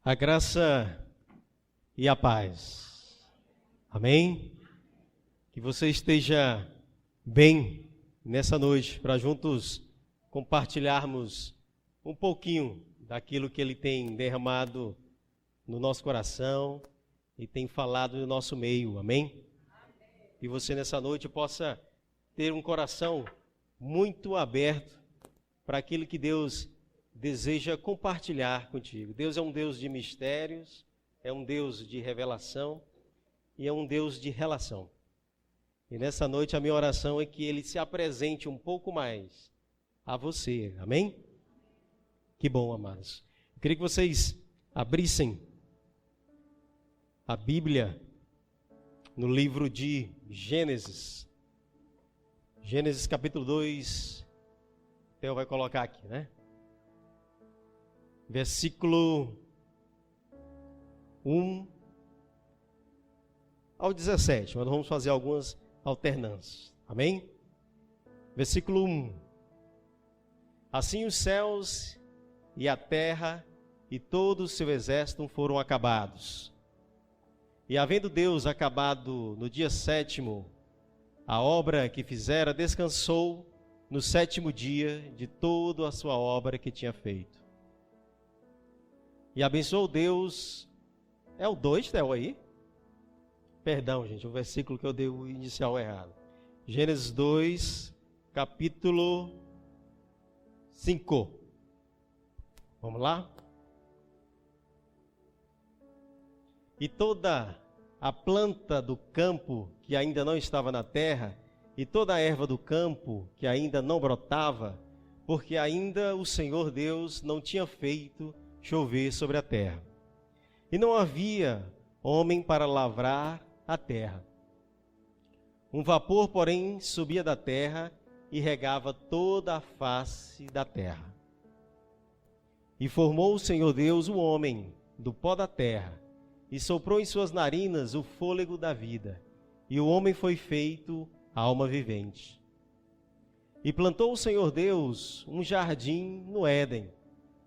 A graça e a paz. Amém? Que você esteja bem nessa noite, para juntos compartilharmos um pouquinho daquilo que Ele tem derramado no nosso coração e tem falado no nosso meio. Amém? Que você nessa noite possa ter um coração muito aberto para aquilo que Deus deseja compartilhar contigo. Deus é um Deus de mistérios, é um Deus de revelação e é um Deus de relação. E nessa noite a minha oração é que Ele se apresente um pouco mais a você. Amém? Que bom, amados. Eu queria que vocês abrissem a Bíblia no livro de Gênesis. Gênesis capítulo 2. Theo vai colocar aqui, né? Versículo 1 ao 17, mas nós vamos fazer algumas alternâncias, amém? Versículo 1: Assim os céus e a terra e todo o seu exército foram acabados. E havendo Deus acabado no dia sétimo a obra que fizera, descansou no sétimo dia de toda a sua obra que tinha feito. E abençoou Deus. É o 2, Theo, aí? Perdão, gente, o versículo que eu dei o inicial errado. Gênesis 2, capítulo 5. Vamos lá? E toda a planta do campo que ainda não estava na terra, e toda a erva do campo que ainda não brotava, porque ainda o Senhor Deus não tinha feito chover sobre a terra. E não havia homem para lavrar a terra. Um vapor, porém, subia da terra e regava toda a face da terra. E formou o Senhor Deus o homem do pó da terra, e soprou em suas narinas o fôlego da vida, e o homem foi feito alma vivente. E plantou o Senhor Deus um jardim no Éden,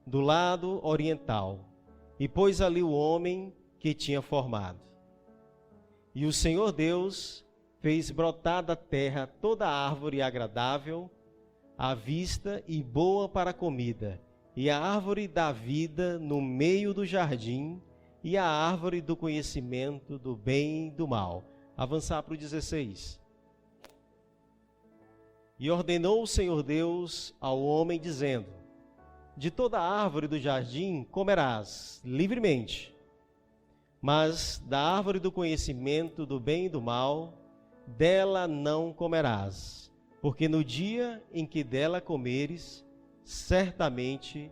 do lado oriental, e pôs ali o homem que tinha formado. E o Senhor Deus fez brotar da terra toda árvore agradável à vista e boa para a comida, e a árvore da vida no meio do jardim, e a árvore do conhecimento do bem e do mal. Avançar para o 16. E ordenou o Senhor Deus ao homem, dizendo: De toda árvore do jardim comerás livremente, mas da árvore do conhecimento do bem e do mal, dela não comerás, porque no dia em que dela comeres, certamente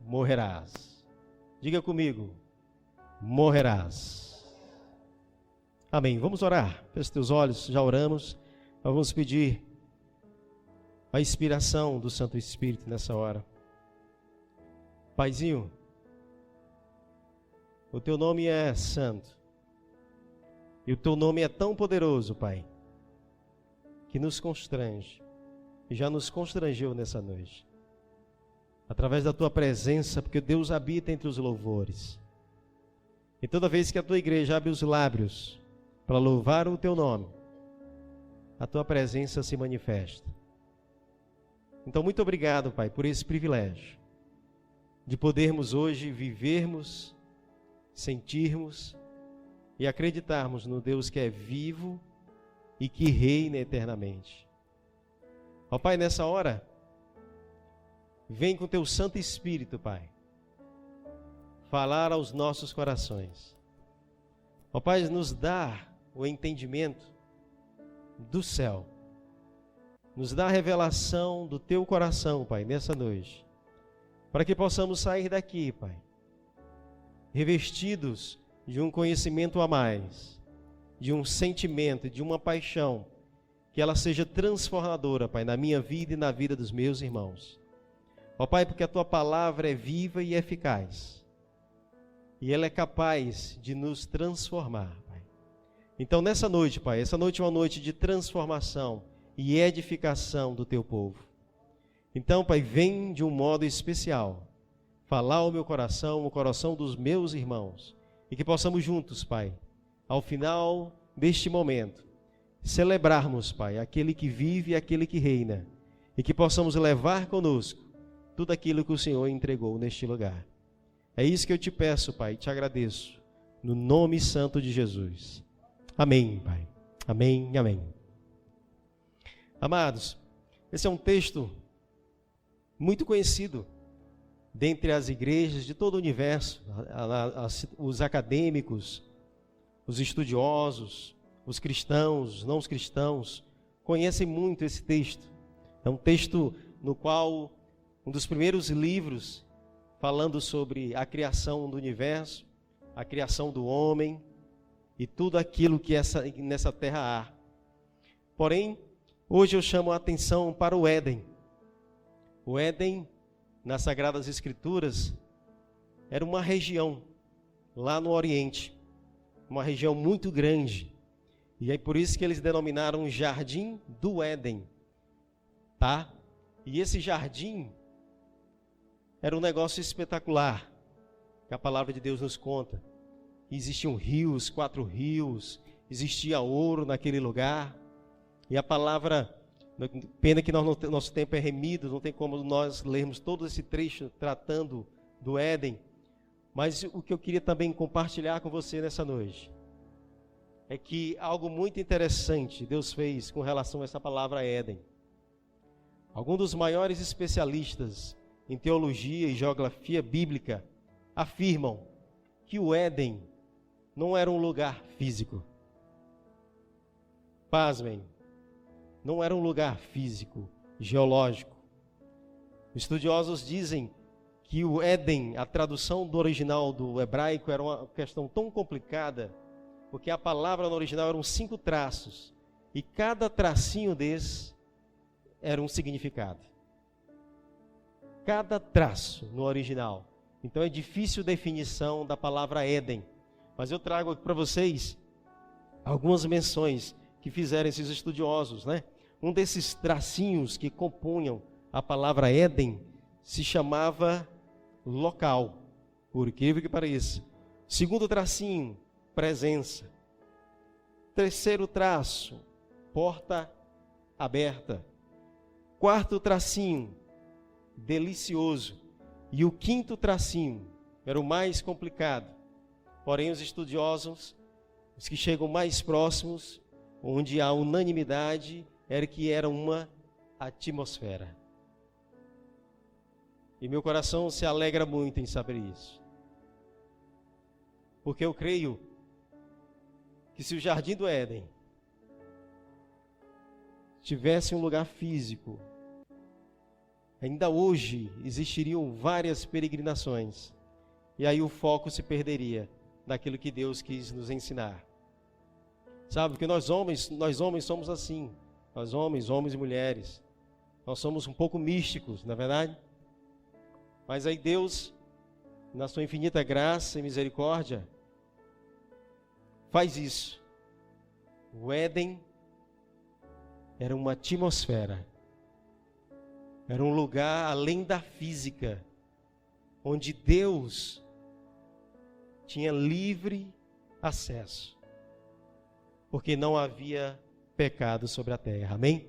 morrerás. Diga comigo: morrerás. Amém. Vamos orar. Feche teus olhos, já oramos. Nós vamos pedir a inspiração do Santo Espírito nessa hora. Paizinho, o teu nome é santo, e o teu nome é tão poderoso, Pai, que nos constrange, e já nos constrangeu nessa noite, através da tua presença, porque Deus habita entre os louvores. E toda vez que a tua igreja abre os lábios para louvar o teu nome, a tua presença se manifesta. Então, muito obrigado, Pai, por esse privilégio de podermos hoje vivermos, sentirmos e acreditarmos no Deus que é vivo e que reina eternamente. Ó Pai, nessa hora, vem com teu Santo Espírito, Pai, falar aos nossos corações. Ó Pai, nos dá o entendimento do céu, nos dá a revelação do teu coração, Pai, nessa noite, para que possamos sair daqui, Pai, revestidos de um conhecimento a mais, de um sentimento, de uma paixão, que ela seja transformadora, Pai, na minha vida e na vida dos meus irmãos. Ó Pai, porque a tua palavra é viva e eficaz, e ela é capaz de nos transformar, Pai. Então nessa noite, Pai, essa noite é uma noite de transformação e edificação do teu povo. Então, Pai, vem de um modo especial falar ao meu coração, o coração dos meus irmãos, e que possamos juntos, Pai, ao final deste momento, celebrarmos, Pai, aquele que vive e aquele que reina, e que possamos levar conosco tudo aquilo que o Senhor entregou neste lugar. É isso que eu te peço, Pai, te agradeço, no nome santo de Jesus. Amém, Pai. Amém, amém. Amados, esse é um texto muito conhecido dentre as igrejas de todo o universo, os acadêmicos, os estudiosos, os cristãos, os não cristãos, conhecem muito esse texto. É um texto no qual um dos primeiros livros falando sobre a criação do universo, a criação do homem e tudo aquilo que nessa terra há. Porém, hoje eu chamo a atenção para o Éden. O Éden, nas Sagradas Escrituras, era uma região lá no Oriente, uma região muito grande. E é por isso que eles denominaram Jardim do Éden, tá? E esse jardim era um negócio espetacular, que a palavra de Deus nos conta. Existiam rios, 4 rios, existia ouro naquele lugar. E a palavra, pena que nosso tempo é remido, não tem como nós lermos todo esse trecho tratando do Éden. Mas o que eu queria também compartilhar com você nessa noite é que algo muito interessante Deus fez com relação a essa palavra Éden. Alguns dos maiores especialistas em teologia e geografia bíblica afirmam que o Éden não era um lugar físico. Pasmem, não era um lugar físico, geológico. Estudiosos dizem que o Éden, a tradução do original do hebraico, era uma questão tão complicada, porque a palavra no original eram 5 traços, e cada tracinho desse era um significado. Cada traço no original. Então é difícil a definição da palavra Éden. Mas eu trago aqui para vocês algumas menções que fizeram esses estudiosos, né? Um desses tracinhos que compunham a palavra Éden se chamava local, por incrível que pareça. Segundo tracinho, presença. Terceiro traço, porta aberta. Quarto tracinho, delicioso. E o quinto tracinho era o mais complicado. Porém, os estudiosos, os que chegam mais próximos, onde há unanimidade, era que era uma atmosfera. E meu coração se alegra muito em saber isso. Porque eu creio que se o Jardim do Éden tivesse um lugar físico, ainda hoje existiriam várias peregrinações. E aí o foco se perderia daquilo que Deus quis nos ensinar. Sabe, porque nós homens somos assim. Nós homens e mulheres, nós somos um pouco místicos, não é verdade? Mas aí Deus, na sua infinita graça e misericórdia, faz isso. O Éden era uma atmosfera. Era um lugar além da física, onde Deus tinha livre acesso, porque não havia pecado sobre a terra, amém?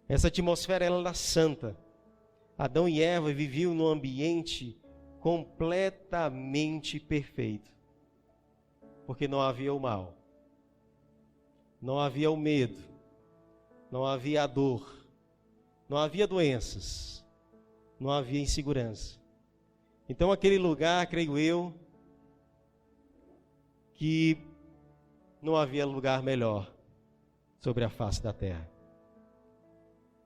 Essa atmosfera ela era santa. Adão e Eva viviam num ambiente completamente perfeito, porque não havia o mal, não havia o medo, não havia a dor, não havia doenças, não havia insegurança. Então aquele lugar, creio eu, que não havia lugar melhor sobre a face da terra.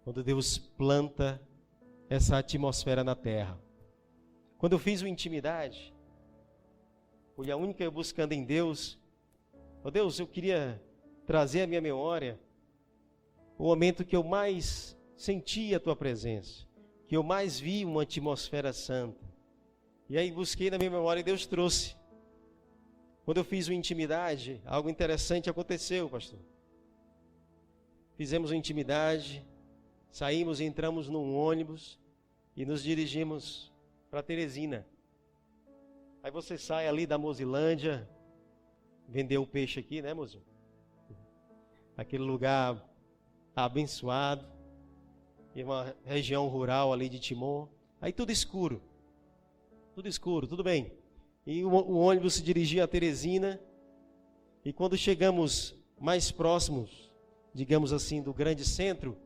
Quando Deus planta essa atmosfera na terra. Quando eu fiz o intimidade, fui a única buscando em Deus. Oh Deus, eu queria trazer à minha memória o momento que eu mais senti a Tua presença, que eu mais vi uma atmosfera santa. E aí busquei na minha memória e Deus trouxe. Quando eu fiz o intimidade, algo interessante aconteceu, pastor. Fizemos o intimidade, saímos e entramos num ônibus e nos dirigimos para Teresina. Aí você sai ali da Mozilândia, vendeu o peixe aqui, né, mozinho? Aquele lugar abençoado, e uma região rural ali de Timon. Aí tudo escuro, tudo bem. E o ônibus se dirigia a Teresina, e quando chegamos mais próximos, digamos assim, do grande centro,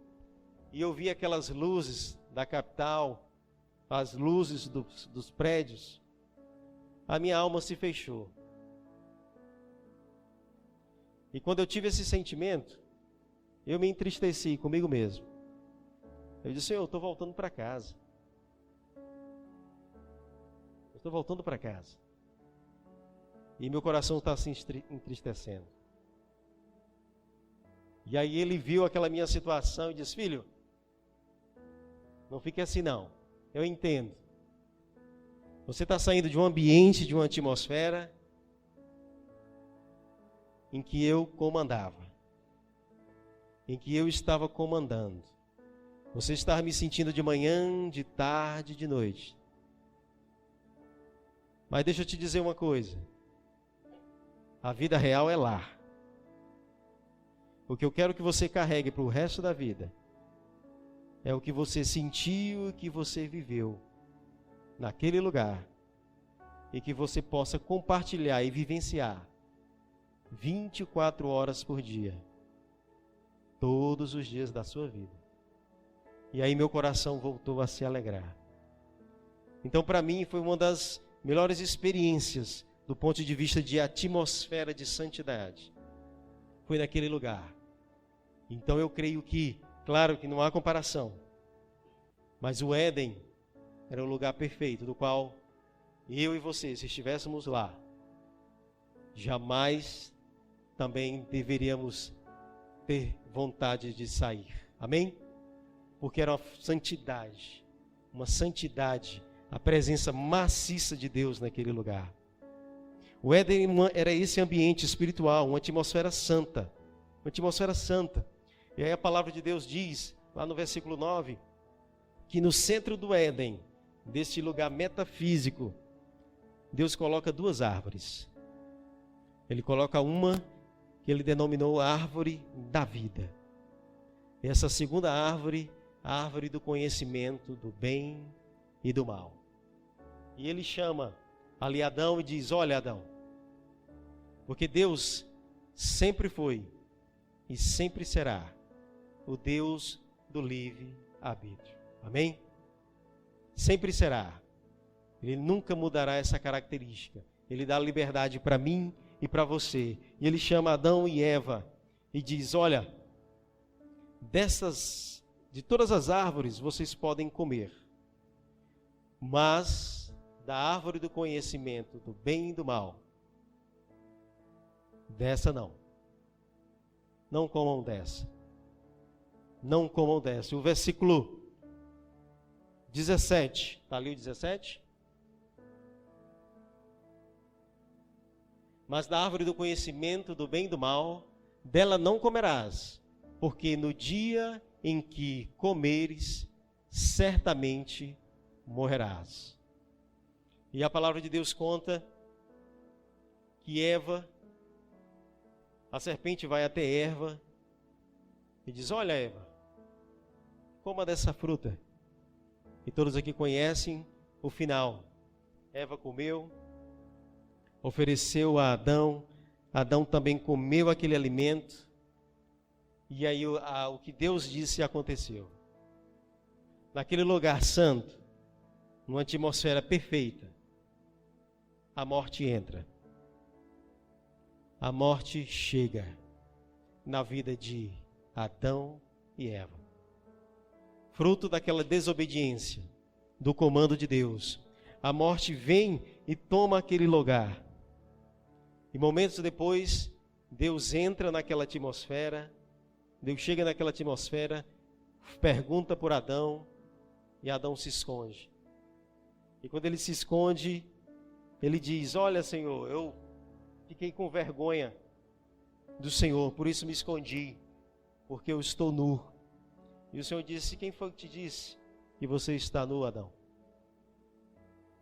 e eu vi aquelas luzes da capital, as luzes dos prédios, a minha alma se fechou. E quando eu tive esse sentimento, eu me entristeci comigo mesmo. Eu disse: Senhor, eu estou voltando para casa. Eu estou voltando para casa. E meu coração está se entristecendo. E aí ele viu aquela minha situação e disse: filho, não fique assim não. Eu entendo. Você está saindo de um ambiente, de uma atmosfera em que eu comandava, em que eu estava comandando. Você está me sentindo de manhã, de tarde, de noite. Mas deixa eu te dizer uma coisa. A vida real é lá. O que eu quero que você carregue para o resto da vida é o que você sentiu e que você viveu naquele lugar, e que você possa compartilhar e vivenciar 24 horas por dia, todos os dias da sua vida. E aí meu coração voltou a se alegrar. Então, para mim, foi uma das melhores experiências do ponto de vista de atmosfera de santidade. Foi naquele lugar. Então eu creio que, claro que não há comparação, mas o Éden era o lugar perfeito, do qual eu e você, se estivéssemos lá, jamais também deveríamos ter vontade de sair. Amém? Porque era uma santidade, a presença maciça de Deus naquele lugar. O Éden era esse ambiente espiritual, uma atmosfera santa. Uma atmosfera santa. E aí a palavra de Deus diz, lá no versículo 9, que no centro do Éden, deste lugar metafísico, Deus coloca duas árvores. Ele coloca uma que ele denominou árvore da vida. E essa segunda árvore, a árvore do conhecimento do bem e do mal. E ele chama ali Adão e diz: olha, Adão, porque Deus sempre foi e sempre será o Deus do livre-arbítrio. Amém? Sempre será. Ele nunca mudará essa característica. Ele dá liberdade para mim e para você. E ele chama Adão e Eva e diz: olha, de todas as árvores vocês podem comer, mas da árvore do conhecimento do bem e do mal, dessa não. Não comam dessa. Não comam dessa. O versículo 17, está ali o 17? Mas da árvore do conhecimento do bem e do mal, dela não comerás, porque no dia em que comeres, certamente morrerás. E a palavra de Deus conta que a serpente vai até Eva e diz: olha, Eva, coma dessa fruta. E todos aqui conhecem o final. Eva comeu, ofereceu a Adão, Adão também comeu aquele alimento, e aí o que Deus disse aconteceu. Naquele lugar santo, numa atmosfera perfeita, a morte entra. A morte chega na vida de Adão e Eva. Fruto daquela desobediência, do comando de Deus. A morte vem e toma aquele lugar. E momentos depois, Deus entra naquela atmosfera, Deus chega naquela atmosfera, pergunta por Adão, e Adão se esconde. E quando ele se esconde, ele diz: olha, Senhor, eu fiquei com vergonha do Senhor, por isso me escondi, porque eu estou nu. E o Senhor disse: quem foi que te disse que você está nu, Adão?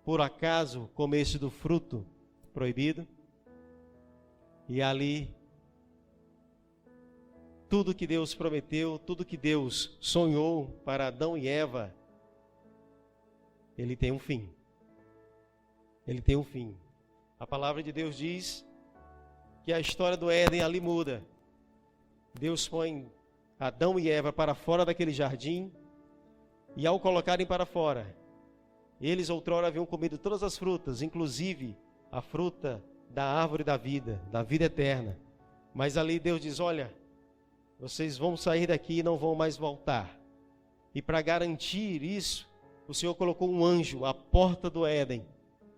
por acaso comeste do fruto proibido? E ali, tudo que Deus prometeu, tudo que Deus sonhou para Adão e Eva, ele tem um fim. Ele tem um fim. A palavra de Deus diz que a história do Éden ali muda. Deus põe Adão e Eva para fora daquele jardim, e ao colocarem para fora, eles outrora haviam comido todas as frutas, inclusive a fruta da árvore da vida eterna. Mas ali Deus diz: olha, vocês vão sair daqui e não vão mais voltar. E para garantir isso, o Senhor colocou um anjo à porta do Éden,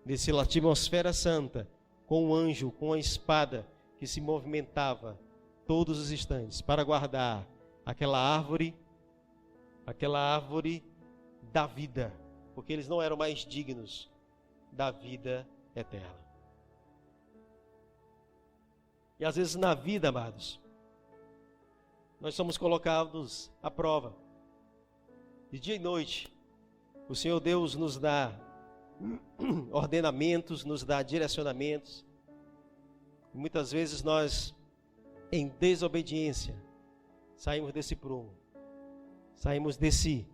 nessa atmosfera santa, com um anjo, com uma espada que se movimentava todos os instantes para guardar aquela árvore da vida, porque eles não eram mais dignos da vida eterna. E às vezes na vida, amados, nós somos colocados à prova. De dia e noite, o Senhor Deus nos dá ordenamentos, nos dá direcionamentos. E muitas vezes nós, em desobediência, saímos desse prumo, saímos desse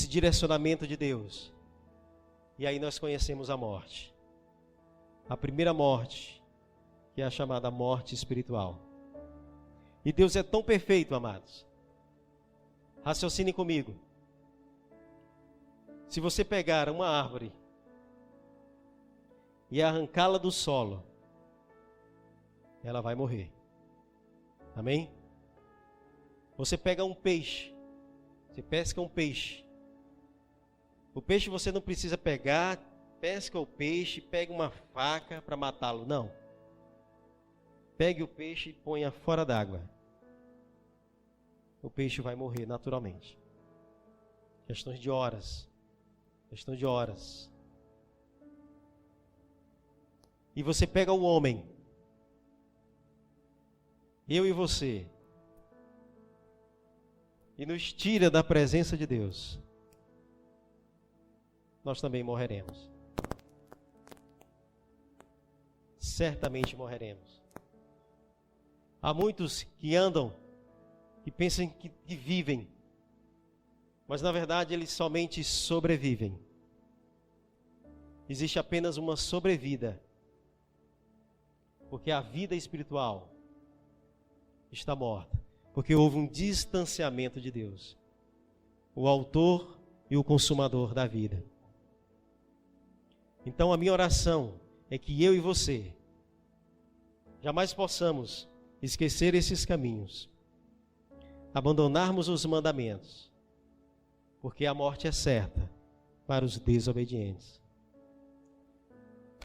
direcionamento de Deus. E aí nós conhecemos a morte. A primeira morte, que é a chamada morte espiritual. E Deus é tão perfeito, amados. Raciocine comigo. Se você pegar uma árvore e arrancá-la do solo, ela vai morrer. Amém? Você pega um peixe, você pesca um peixe. O peixe você não precisa pegar, pesca o peixe, pega uma faca para matá-lo, não. Pegue o peixe e ponha fora d'água. O peixe vai morrer naturalmente. Questões de horas. Questão de horas. E você pega o homem, eu e você, e nos tira da presença de Deus, nós também morreremos. Certamente morreremos. Há muitos que andam, que pensam que vivem, mas na verdade eles somente sobrevivem. Existe apenas uma sobrevida, porque a vida espiritual está morta, porque houve um distanciamento de Deus, o autor e o consumador da vida. Então a minha oração é que eu e você jamais possamos esquecer esses caminhos, abandonarmos os mandamentos, porque a morte é certa para os desobedientes.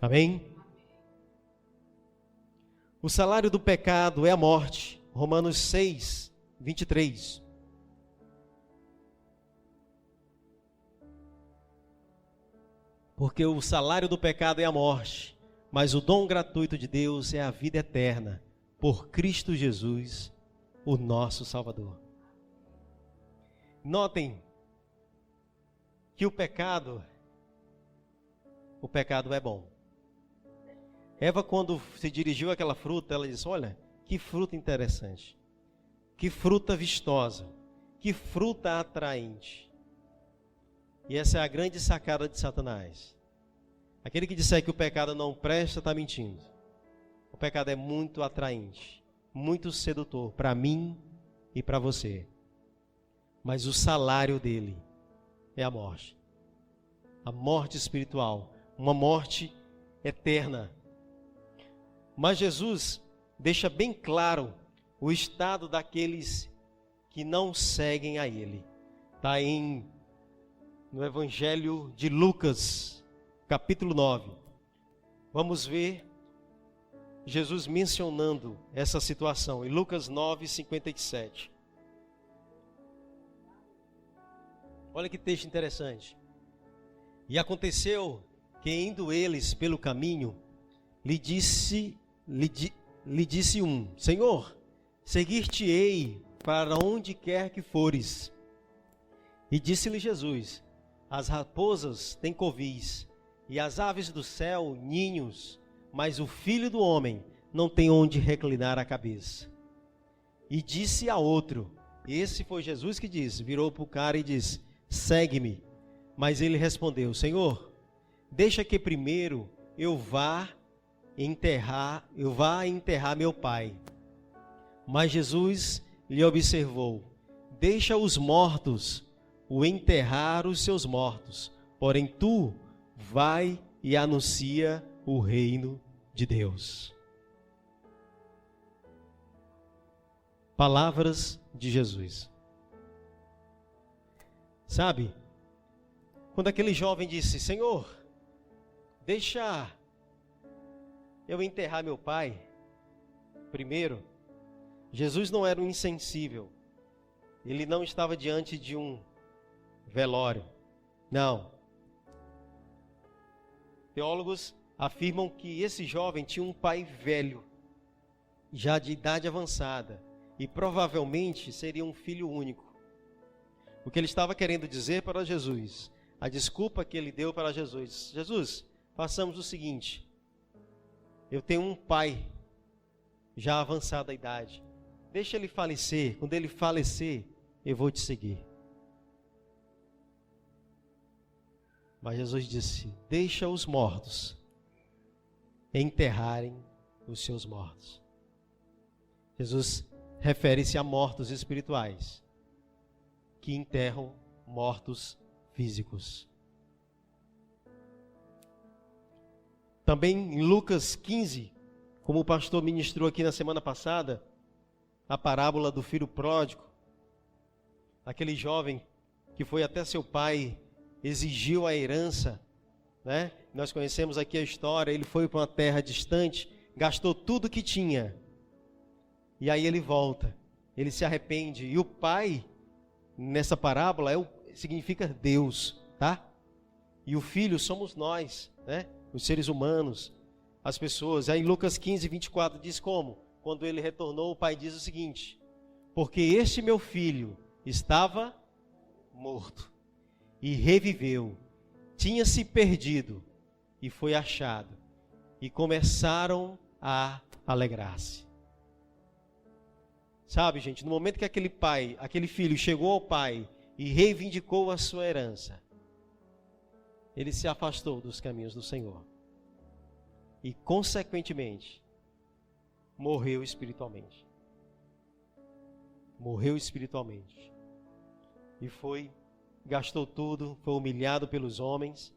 Amém? O salário do pecado é a morte. Romanos 6, 23. Porque o salário do pecado é a morte, mas o dom gratuito de Deus é a vida eterna, por Cristo Jesus, o nosso Salvador. Notem que o pecado é bom. Eva, quando se dirigiu àquela fruta, ela disse: olha, que fruta interessante, que fruta vistosa, que fruta atraente. E essa é a grande sacada de Satanás. Aquele que disser que o pecado não presta, está mentindo. O pecado é muito atraente, muito sedutor para mim e para você. Mas o salário dele é a morte espiritual, uma morte eterna. Mas Jesus deixa bem claro o estado daqueles que não seguem a Ele. Está no Evangelho de Lucas, capítulo 9. Vamos ver Jesus mencionando essa situação em Lucas 9, 57. Olha que texto interessante. E aconteceu que, indo eles pelo caminho, lhe disse um: Senhor, seguir-te-ei para onde quer que fores. E disse-lhe Jesus: as raposas têm covis, e as aves do céu ninhos, mas o Filho do Homem não tem onde reclinar a cabeça. E disse a outro, esse foi Jesus que disse, virou para o cara e disse, segue-me. Mas ele respondeu, Senhor, deixa que primeiro eu vá enterrar meu pai. Mas Jesus lhe observou, deixa os mortos o enterrar os seus mortos, porém tu vai e anuncia o reino de Deus. Palavras de Jesus. Sabe, quando aquele jovem disse, Senhor, deixa eu enterrar meu pai primeiro, Jesus não era um insensível. Ele não estava diante de um velório. Não. Teólogos afirmam que esse jovem tinha um pai velho, já de idade avançada, e provavelmente seria um filho único. O que ele estava querendo dizer para Jesus, a desculpa que ele deu para Jesus, Jesus, façamos o seguinte, eu tenho um pai já avançado da idade, deixa ele falecer, quando ele falecer, eu vou te seguir. Mas Jesus disse, deixa os mortos enterrarem os seus mortos. Jesus refere-se a mortos espirituais, que enterram mortos físicos. Também em Lucas 15, como o pastor ministrou aqui na semana passada, a parábola do filho pródigo, aquele jovem que foi até seu pai, exigiu a herança, né? Nós conhecemos aqui a história, ele foi para uma terra distante, gastou tudo que tinha, e aí ele volta, ele se arrepende, e o pai, nessa parábola, significa Deus, tá? E o filho somos nós, né? Os seres humanos, as pessoas. Aí Lucas 15, 24 diz como? Quando ele retornou, o pai diz o seguinte, porque este meu filho estava morto e reviveu, tinha se perdido e foi achado, e começaram a alegrar-se. Sabe, gente, no momento que aquele filho chegou ao pai e reivindicou a sua herança, ele se afastou dos caminhos do Senhor e, consequentemente, morreu espiritualmente. Morreu espiritualmente. E gastou tudo, foi humilhado pelos homens,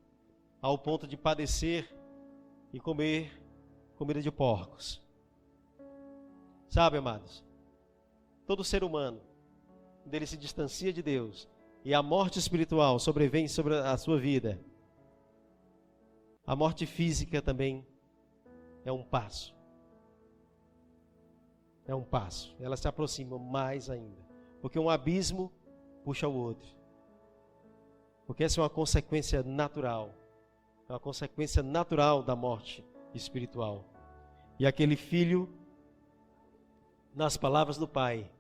ao ponto de padecer e comer comida de porcos. Sabe, amados, todo ser humano, quando ele se distancia de Deus, e a morte espiritual sobrevém sobre a sua vida, a morte física também é um passo. É um passo. Ela se aproxima mais ainda. Porque um abismo puxa o outro. Porque essa é uma consequência natural. É uma consequência natural da morte espiritual. E aquele filho, nas palavras do pai,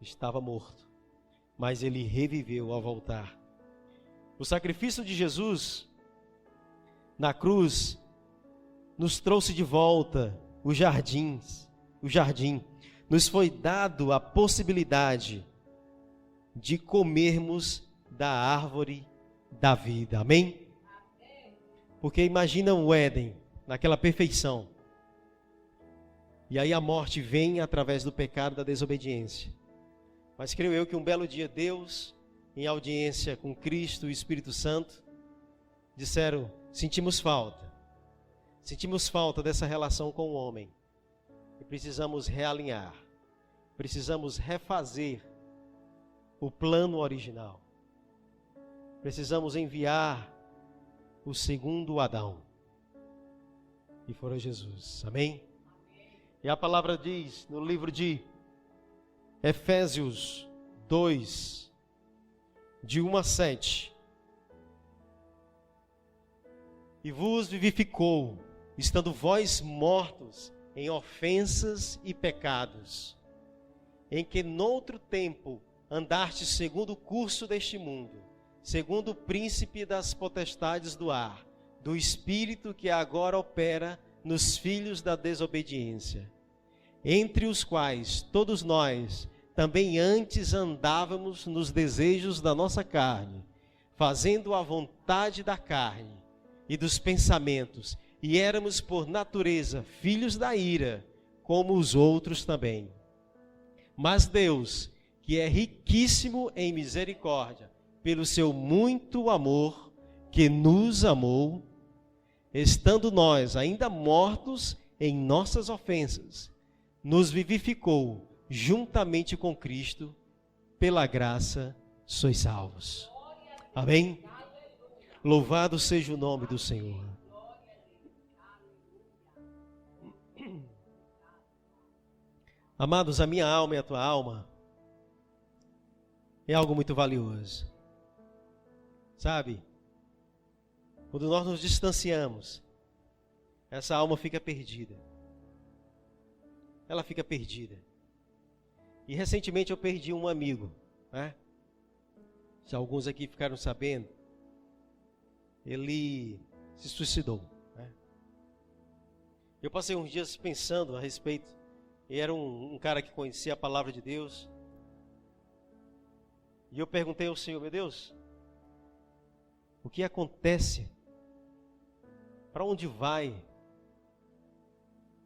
estava morto. Mas ele reviveu ao voltar. O sacrifício de Jesus na cruz nos trouxe de volta o jardim. Nos foi dado a possibilidade de comermos da árvore da vida. Amém? Porque imagina o Éden, naquela perfeição. E aí a morte vem através do pecado da desobediência. Mas creio eu que um belo dia Deus, em audiência com Cristo e o Espírito Santo, disseram, sentimos falta dessa relação com o homem. E precisamos realinhar, precisamos refazer o plano original. Precisamos enviar o segundo Adão. E foi Jesus. Amém? E a palavra diz no livro de Efésios 2, de 1 a 7. E vos vivificou, estando vós mortos em ofensas e pecados, em que noutro tempo andastes segundo o curso deste mundo, segundo o príncipe das potestades do ar, do espírito que agora opera nos filhos da desobediência, entre os quais todos nós também antes andávamos nos desejos da nossa carne, fazendo a vontade da carne e dos pensamentos, e éramos por natureza filhos da ira, como os outros também. Mas Deus, que é riquíssimo em misericórdia, pelo seu muito amor, que nos amou, estando nós ainda mortos em nossas ofensas, nos vivificou juntamente com Cristo, pela graça sois salvos. Amém? Louvado seja o nome do Senhor. Amados, a minha alma e a tua alma é algo muito valioso. Sabe? Quando nós nos distanciamos, essa alma fica perdida. Ela fica perdida. E recentemente eu perdi um amigo, né? Se alguns aqui ficaram sabendo, ele se suicidou, né? Eu passei uns dias pensando a respeito. Ele era um cara que conhecia a palavra de Deus. E eu perguntei ao Senhor, meu Deus, o que acontece? Para onde vai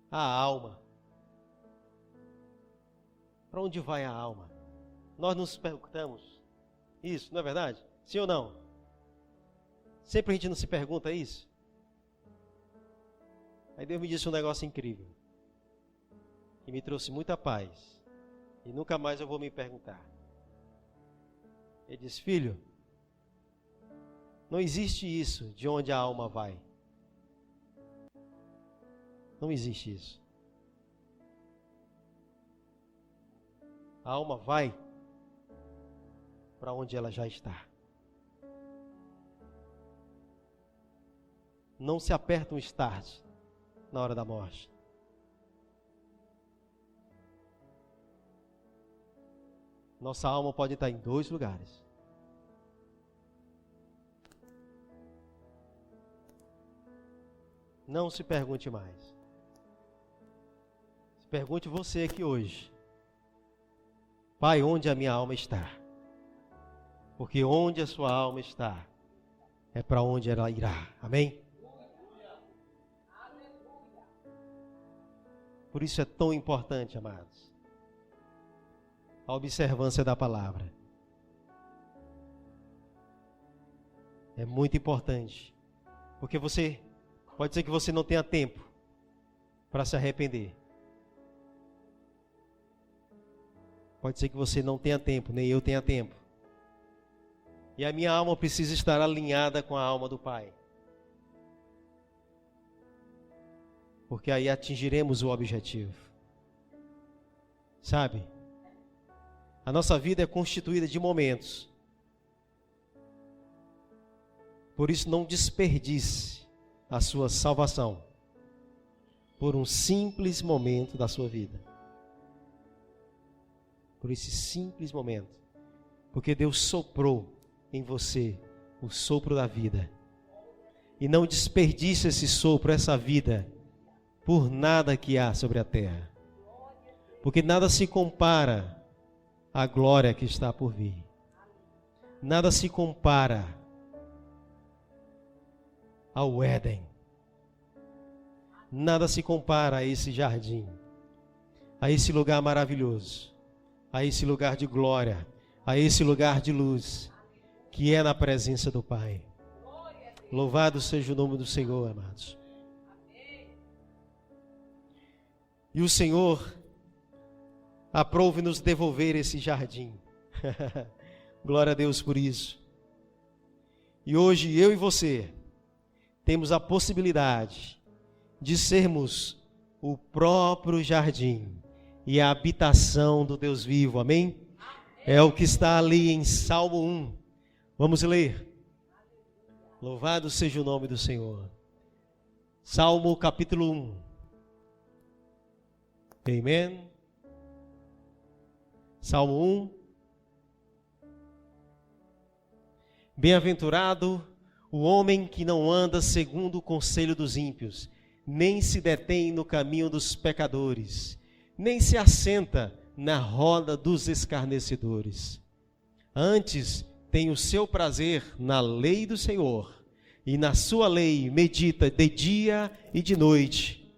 a alma? Para onde vai a alma? Nós nos perguntamos isso, não é verdade? Sim ou não? Sempre a gente não se pergunta isso? Aí Deus me disse um negócio incrível, que me trouxe muita paz, e nunca mais eu vou me perguntar. Ele disse, filho, não existe isso de onde a alma vai. Não existe isso. A alma vai para onde ela já está. Não se aperta um start na hora da morte. Nossa alma pode estar em 2 lugares. Não se pergunte mais. Se pergunte você aqui hoje. Pai, onde a minha alma está? Porque onde a sua alma está, é para onde ela irá. Amém? Por isso é tão importante, amados, a observância da palavra. É muito importante. Porque pode ser que você não tenha tempo para se arrepender. Pode ser que você não tenha tempo, nem eu tenha tempo. E a minha alma precisa estar alinhada com a alma do Pai. Porque aí atingiremos o objetivo. Sabe? A nossa vida é constituída de momentos. Por isso não desperdice a sua salvação por um simples momento da sua vida. Por esse simples momento. Porque Deus soprou em você o sopro da vida. E não desperdice esse sopro, essa vida, por nada que há sobre a terra. Porque nada se compara à glória que está por vir. Nada se compara ao Éden. Nada se compara a esse jardim, a esse lugar maravilhoso, a esse lugar de glória, a esse lugar de luz, que é na presença do Pai. Louvado seja o nome do Senhor, amados. E o Senhor aprove nos devolver esse jardim. Glória a Deus por isso. E hoje eu e você temos a possibilidade de sermos o próprio jardim e a habitação do Deus vivo, amém? É o que está ali em Salmo 1. Vamos ler. Louvado seja o nome do Senhor. Salmo capítulo 1. Amém? Salmo 1. Bem-aventurado o homem que não anda segundo o conselho dos ímpios, nem se detém no caminho dos pecadores, nem se assenta na roda dos escarnecedores. Antes tem o seu prazer na lei do Senhor, e na sua lei medita de dia e de noite.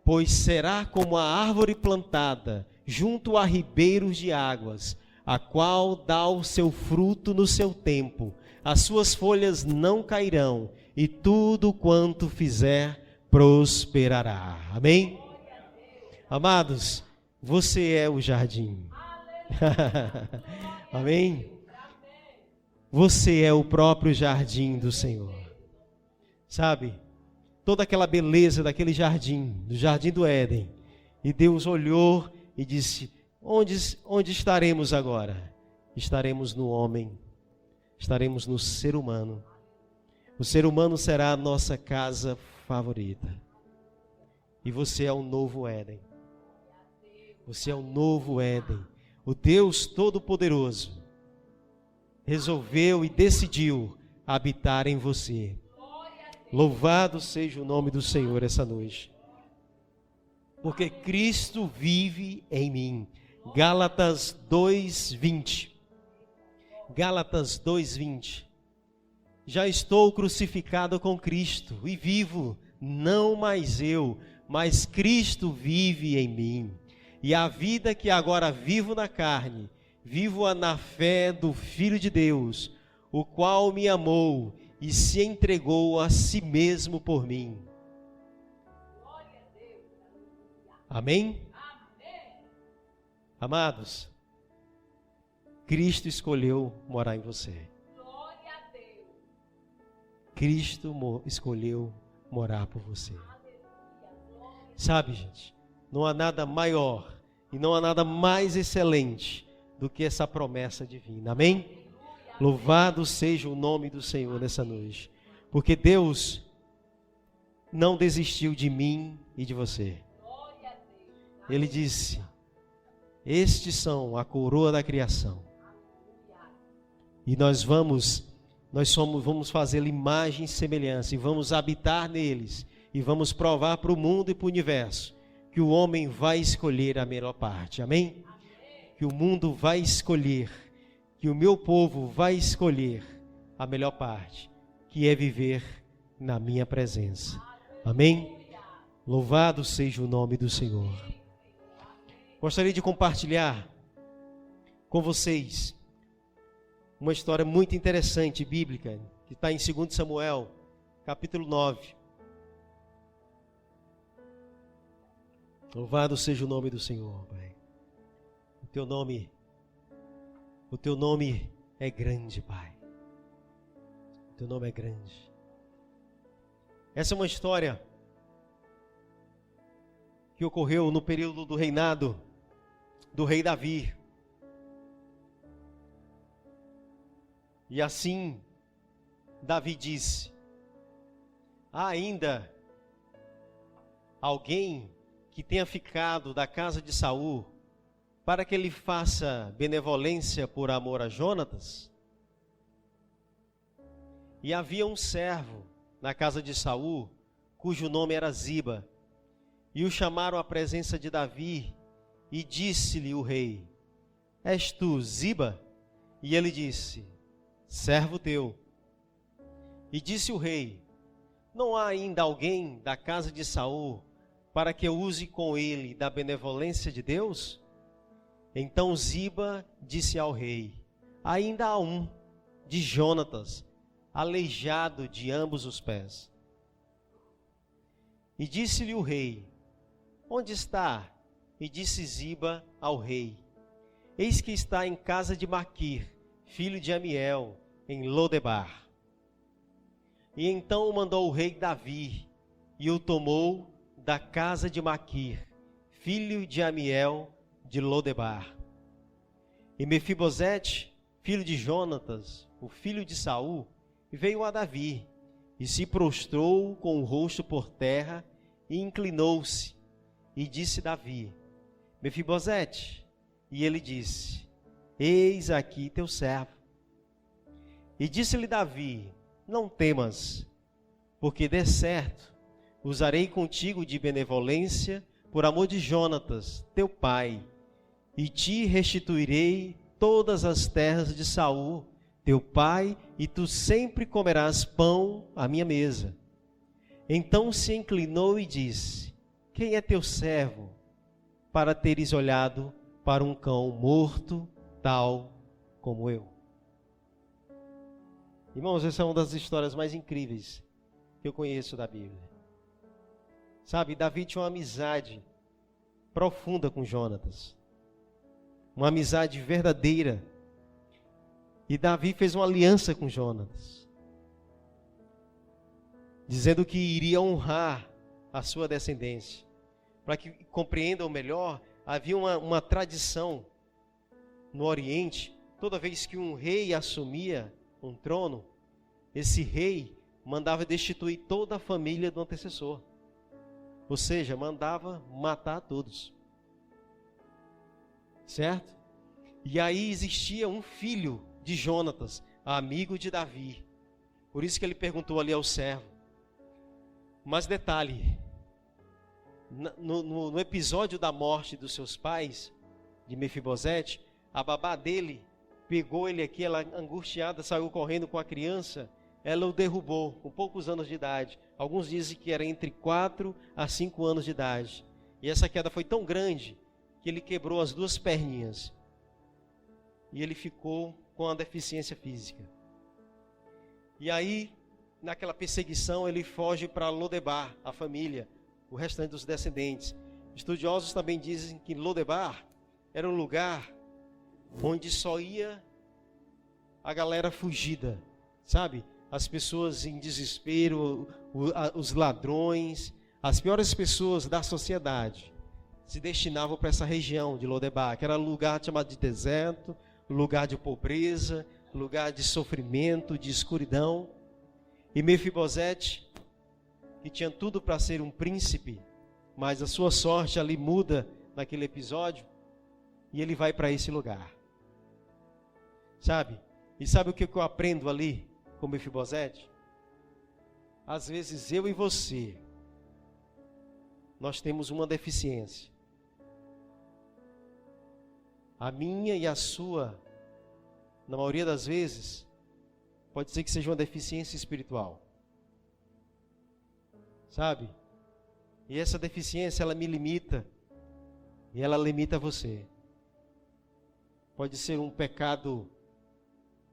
Pois será como a árvore plantada junto a ribeiros de águas, a qual dá o seu fruto no seu tempo, as suas folhas não cairão, e tudo quanto fizer prosperará. Amém? Amados, você é o jardim. Amém? Você é o próprio jardim do Senhor. Sabe, toda aquela beleza daquele jardim, do jardim do Éden, e Deus olhou e disse: onde estaremos agora? Estaremos no homem, estaremos no ser humano. O ser humano será a nossa casa favorita. E você é o novo Éden. Você é o novo Éden. O Deus Todo-Poderoso resolveu e decidiu habitar em você. Louvado seja o nome do Senhor essa noite. Porque Cristo vive em mim. Gálatas 2:20. Gálatas 2:20. Já estou crucificado com Cristo e vivo, não mais eu, mas Cristo vive em mim. E a vida que agora vivo na carne, vivo-a na fé do Filho de Deus, o qual me amou e se entregou a si mesmo por mim. Amém? Amados, Cristo escolheu morar em você. Cristo escolheu morar por você. Sabe, gente, não há nada maior e não há nada mais excelente do que essa promessa divina. Amém? Louvado seja o nome do Senhor nessa noite. Porque Deus não desistiu de mim e de você. Ele disse: estes são a coroa da criação. E vamos fazer imagem e semelhança, e vamos habitar neles, e vamos provar para o mundo e para o universo que o homem vai escolher a melhor parte. Amém? Que o mundo vai escolher, que o meu povo vai escolher a melhor parte, que é viver na minha presença. Amém? Louvado seja o nome do Senhor. Gostaria de compartilhar com vocês uma história muito interessante, bíblica, que está em 2 Samuel, capítulo 9. Louvado seja o nome do Senhor, Pai. O teu nome é grande, Pai. O teu nome é grande. Essa é uma história que ocorreu no período do reinado do rei Davi. E assim, Davi disse: há ainda alguém que tenha ficado da casa de Saul para que ele faça benevolência por amor a Jonatas? E havia um servo na casa de Saul, cujo nome era Ziba, e o chamaram à presença de Davi, e disse-lhe o rei: és tu Ziba? E ele disse: servo teu. E disse o rei: não há ainda alguém da casa de Saul para que eu use com ele da benevolência de Deus? Então Ziba disse ao rei: ainda há um, de Jonatas, aleijado de ambos os pés. E disse-lhe o rei: onde está? E disse Ziba ao rei: eis que está em casa de Maquir, filho de Amiel, em Lodebar. E então mandou o rei Davi, e o tomou da casa de Maquir, filho de Amiel, de Lodebar. E Mefibosete, filho de Jonatas, o filho de Saul, veio a Davi, e se prostrou com o rosto por terra, e inclinou-se, e disse Davi: Mefibosete. E ele disse: eis aqui teu servo. E disse-lhe Davi: não temas, porque dê certo, usarei contigo de benevolência, por amor de Jonatas, teu pai, e te restituirei todas as terras de Saul, teu pai, e tu sempre comerás pão à minha mesa. Então se inclinou e disse: quem é teu servo, para teres olhado para um cão morto, tal como eu? Irmãos, essa é uma das histórias mais incríveis que eu conheço da Bíblia. Sabe, Davi tinha uma amizade profunda com Jonatas. Uma amizade verdadeira. E Davi fez uma aliança com Jonatas, dizendo que iria honrar a sua descendência. Para que compreendam melhor, havia uma tradição no Oriente. Toda vez que um rei assumia um trono, esse rei mandava destituir toda a família do antecessor. Ou seja, mandava matar todos. Certo? E aí existia um filho de Jonatas, amigo de Davi. Por isso que ele perguntou ali ao servo. Mas detalhe, no episódio da morte dos seus pais, de Mefibosete, a babá dele pegou ele aqui, ela angustiada, saiu correndo com a criança, ela o derrubou com poucos anos de idade. Alguns dizem que era entre 4 a 5 anos de idade. E essa queda foi tão grande que ele quebrou as 2 perninhas. E ele ficou com a deficiência física. E aí, naquela perseguição, ele foge para Lodebar, a família, o restante dos descendentes. Estudiosos também dizem que Lodebar era um lugar onde só ia a galera fugida, sabe? As pessoas em desespero, os ladrões, as piores pessoas da sociedade se destinavam para essa região de Lodebar, que era um lugar chamado de deserto, lugar de pobreza, lugar de sofrimento, de escuridão. E Mefibosete, que tinha tudo para ser um príncipe, mas a sua sorte ali muda naquele episódio, e ele vai para esse lugar. Sabe? E sabe o que eu aprendo ali com Mefibosete? Às vezes eu e você, nós temos uma deficiência. A minha e a sua, na maioria das vezes, pode ser que seja uma deficiência espiritual. Sabe? E essa deficiência, ela me limita. E ela limita você. Pode ser um pecado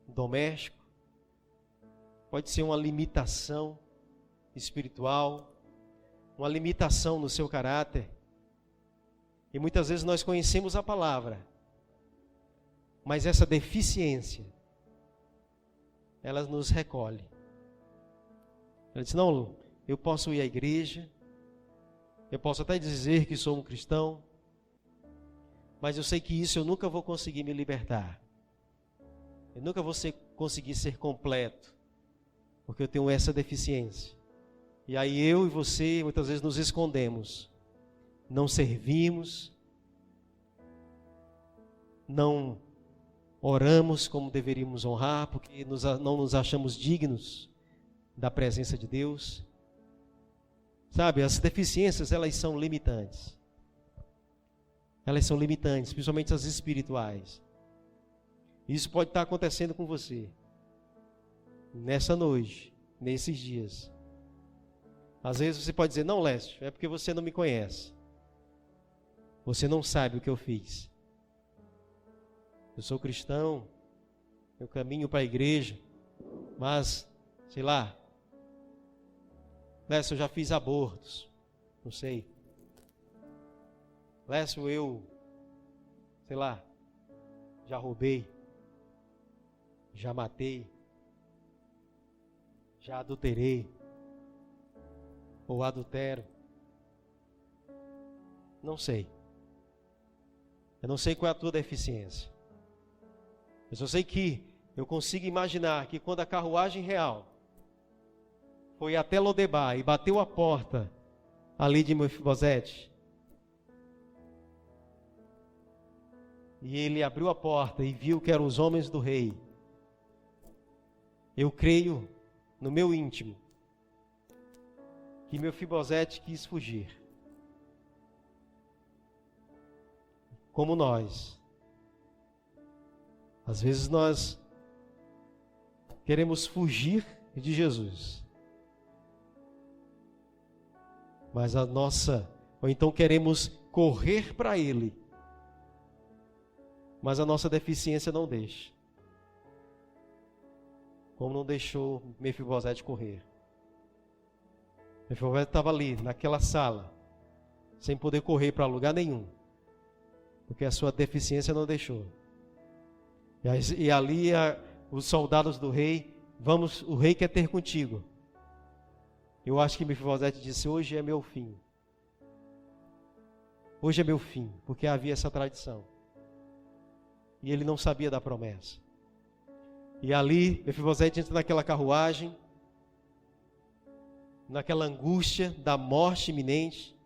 doméstico. Pode ser uma limitação espiritual. Uma limitação no seu caráter. E muitas vezes nós conhecemos a palavra. Mas essa deficiência, ela nos recolhe. Ela diz: não, eu posso ir à igreja, eu posso até dizer que sou um cristão, mas eu sei que isso eu nunca vou conseguir me libertar. Eu nunca vou conseguir ser completo, porque eu tenho essa deficiência. E aí eu e você muitas vezes nos escondemos, não servimos, não oramos como deveríamos honrar, porque não nos achamos dignos da presença de Deus. Sabe, as deficiências, elas são limitantes. Elas são limitantes, principalmente as espirituais. Isso pode estar acontecendo com você, nessa noite, nesses dias. Às vezes você pode dizer: não, Lécio, é porque você não me conhece. Você não sabe o que eu fiz. Eu sou cristão, eu caminho para a igreja, mas, sei lá, Lécio, eu já fiz abortos, não sei. Lécio, eu, sei lá, já roubei, já matei, já adulterei, ou adultero. Não sei. Eu não sei qual é a tua deficiência. Eu só sei que eu consigo imaginar que quando a carruagem real foi até Lodebar e bateu a porta ali de Mefibosete, e ele abriu a porta e viu que eram os homens do rei, eu creio no meu íntimo, que Mefibosete quis fugir. Como nós. Às vezes nós queremos fugir de Jesus. Mas ou então queremos correr para Ele. Mas a nossa deficiência não deixa. Como não deixou Mefibosete correr. Mefibosete estava ali, naquela sala, sem poder correr para lugar nenhum. Porque a sua deficiência não deixou. E ali os soldados do rei, o rei quer ter contigo. Eu acho que Mefibosete disse, hoje é meu fim. Hoje é meu fim, porque havia essa tradição. E ele não sabia da promessa. E ali, Mefibosete entra naquela carruagem, naquela angústia da morte iminente.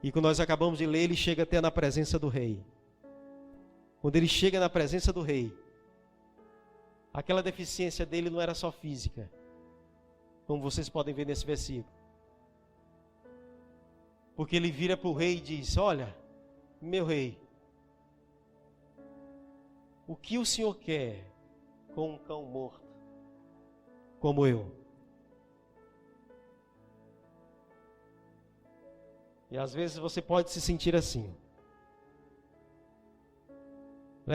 E quando nós acabamos de ler, ele chega até na presença do rei. Quando ele chega na presença do rei, aquela deficiência dele não era só física, como vocês podem ver nesse versículo. Porque ele vira para o rei e diz, olha, meu rei, o que o senhor quer com um cão morto, como eu? E às vezes você pode se sentir assim.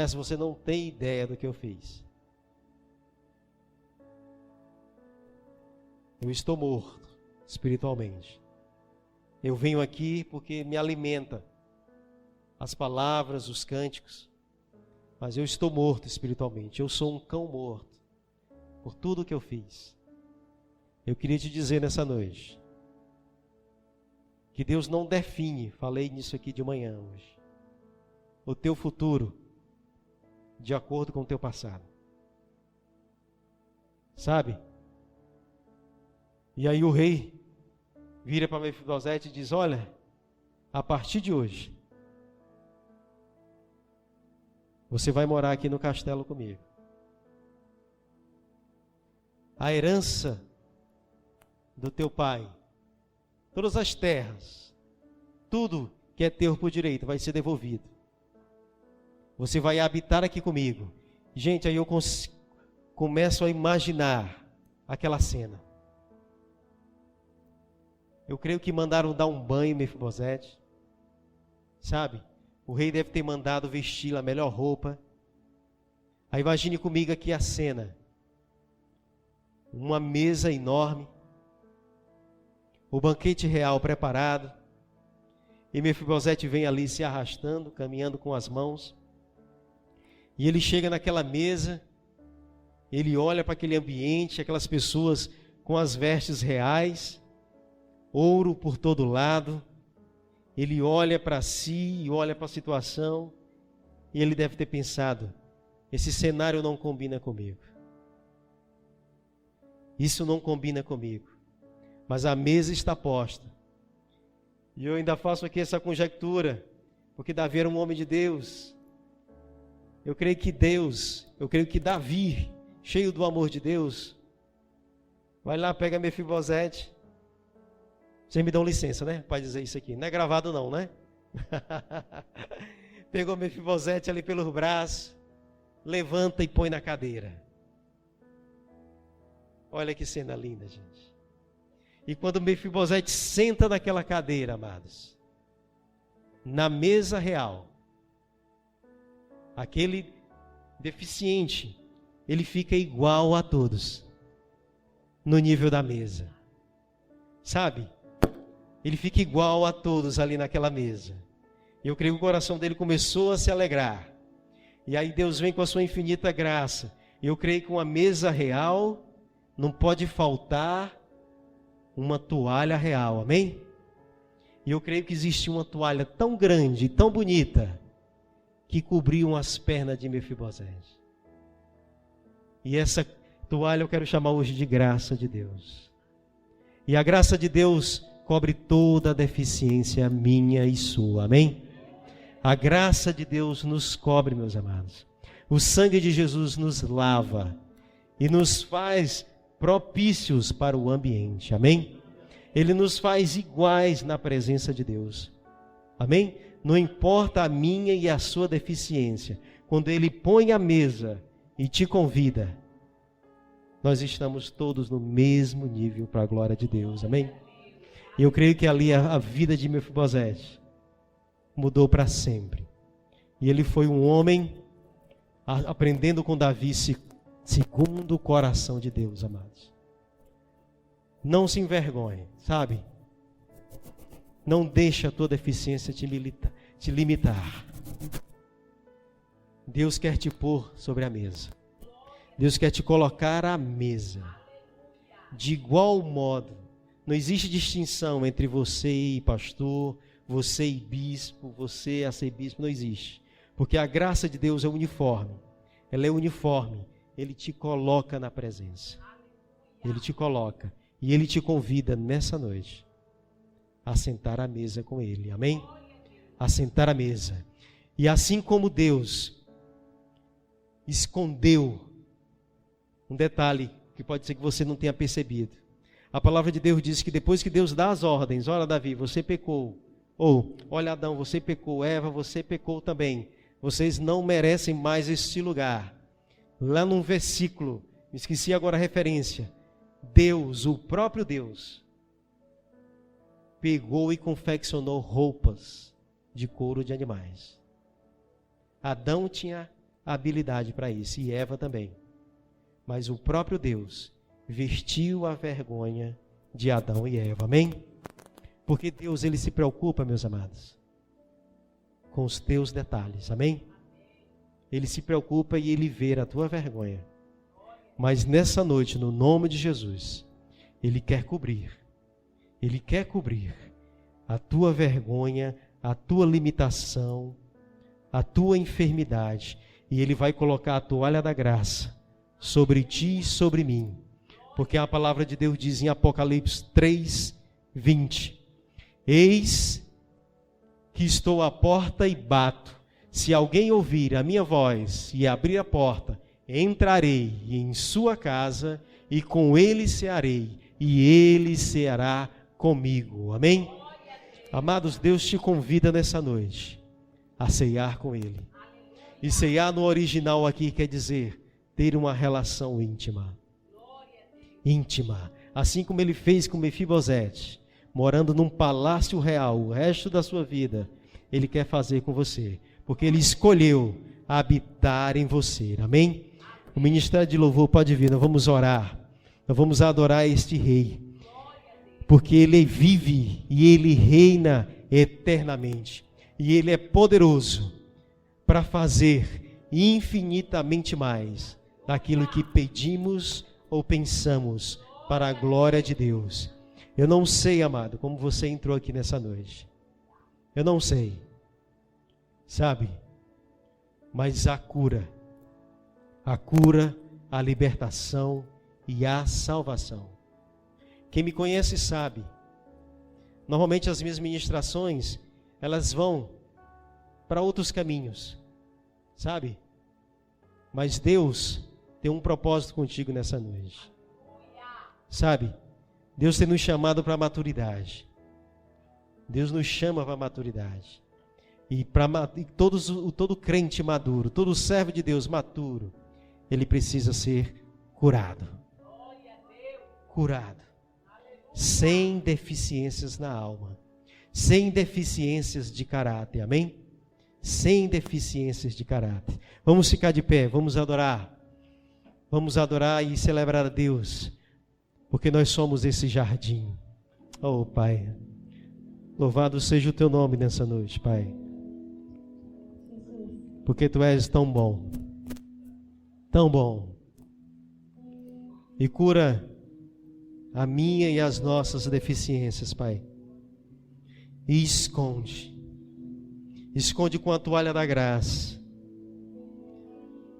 Se você não tem ideia do que eu fiz. Eu estou morto espiritualmente. Eu venho aqui porque me alimenta as palavras, os cânticos. Mas eu estou morto espiritualmente. Eu sou um cão morto por tudo que eu fiz. Eu queria te dizer nessa noite que Deus não define, falei nisso aqui de manhã hoje, o teu futuro de acordo com o teu passado. Sabe? E aí o rei vira para Mefibosete e diz, olha, a partir de hoje, você vai morar aqui no castelo comigo. A herança do teu pai, todas as terras, tudo que é teu por direito vai ser devolvido. Você vai habitar aqui comigo. Gente, aí eu começo a imaginar aquela cena. Eu creio que mandaram dar um banho em Mefibosete. Sabe? O rei deve ter mandado vestir a melhor roupa. Aí imagine comigo aqui a cena. Uma mesa enorme. O banquete real preparado. E Mefibosete vem ali se arrastando, caminhando com as mãos. E ele chega naquela mesa. Ele olha para aquele ambiente, aquelas pessoas com as vestes reais. Ouro por todo lado. Ele olha para si e olha para a situação. E ele deve ter pensado, esse cenário não combina comigo. Isso não combina comigo. Mas a mesa está posta. E eu ainda faço aqui essa conjectura, porque Davi era um homem de Deus. Eu creio que Davi, cheio do amor de Deus, vai lá, pega Mefibosete. Vocês me dão licença, né? Para dizer isso aqui. Não é gravado não, né? Pegou Mefibosete ali pelos braços, levanta e põe na cadeira. Olha que cena linda, gente. E quando Mefibosete senta naquela cadeira, amados, na mesa real, aquele deficiente, ele fica igual a todos, no nível da mesa. Sabe? Ele fica igual a todos ali naquela mesa. E eu creio que o coração dele começou a se alegrar. E aí Deus vem com a sua infinita graça. E eu creio que com a mesa real não pode faltar uma toalha real, amém? E eu creio que existe uma toalha tão grande, tão bonita, que cobriam as pernas de Mefibosete. E essa toalha eu quero chamar hoje de graça de Deus. E a graça de Deus cobre toda a deficiência minha e sua, amém? A graça de Deus nos cobre, meus amados. O sangue de Jesus nos lava e nos faz propícios para o ambiente, amém? Ele nos faz iguais na presença de Deus, amém? Não importa a minha e a sua deficiência, quando Ele põe a mesa e te convida, nós estamos todos no mesmo nível para a glória de Deus, amém? E eu creio que ali a vida de Mefibosete mudou para sempre. E ele foi um homem aprendendo com Davi segundo o coração de Deus, amados. Não se envergonhe, sabe? Não deixe a tua deficiência te limitar. Deus quer te pôr sobre a mesa. Deus quer te colocar à mesa. De igual modo, não existe distinção entre você e pastor, você e bispo, você e arcebispo, não existe. Porque a graça de Deus é uniforme. Ela é uniforme. Ele te coloca na presença. Ele te coloca. E Ele te convida nessa noite a sentar à mesa com Ele. Amém? A sentar à mesa. E assim como Deus escondeu um detalhe que pode ser que você não tenha percebido. A palavra de Deus diz que depois que Deus dá as ordens, olha Davi, você pecou. Ou, olha Adão, você pecou. Eva, você pecou também. Vocês não merecem mais este lugar. Lá num versículo, esqueci agora a referência. Deus, o próprio Deus, pegou e confeccionou roupas de couro de animais. Adão tinha habilidade para isso, e Eva também. Mas o próprio Deus vestiu a vergonha de Adão e Eva, amém? Porque Deus, Ele se preocupa, meus amados, com os teus detalhes, amém? Ele se preocupa e Ele vê a tua vergonha. Mas nessa noite, no nome de Jesus, Ele quer cobrir a tua vergonha, a tua limitação, a tua enfermidade, e Ele vai colocar a toalha da graça sobre ti e sobre mim, porque a palavra de Deus diz em Apocalipse 3:20, eis que estou à porta e bato, se alguém ouvir a minha voz e abrir a porta, entrarei em sua casa e com ele cearei, e ele ceará comigo, amém? Amados, Deus te convida nessa noite a ceiar com Ele. E ceiar no original aqui quer dizer ter uma relação íntima. Íntima. Assim como Ele fez com Mefibosete, morando num palácio real o resto da sua vida, Ele quer fazer com você, porque Ele escolheu habitar em você, amém? O ministério de louvor pode vir, nós vamos orar, nós vamos adorar este Rei, porque Ele vive e Ele reina eternamente. E Ele é poderoso para fazer infinitamente mais daquilo que pedimos ou pensamos para a glória de Deus. Eu não sei, amado, como você entrou aqui nessa noite. Eu não sei. Sabe? Mas a cura, a libertação e a salvação. Quem me conhece sabe, normalmente as minhas ministrações, elas vão para outros caminhos, sabe? Mas Deus tem um propósito contigo nessa noite, sabe? Deus tem nos chamado para a maturidade. Deus nos chama para a maturidade. E todo crente maduro, todo servo de Deus maturo, ele precisa ser curado. Curado. Sem deficiências na alma, sem deficiências de caráter, amém? Sem deficiências de caráter. Vamos ficar de pé, vamos adorar e celebrar a Deus, porque nós somos esse jardim. Oh Pai, louvado seja o Teu nome nessa noite, Pai, porque Tu és tão bom, e cura a minha e as nossas deficiências, Pai. E esconde com a toalha da graça,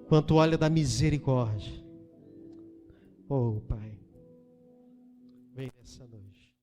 com a toalha da misericórdia. Oh, Pai, vem nessa noite.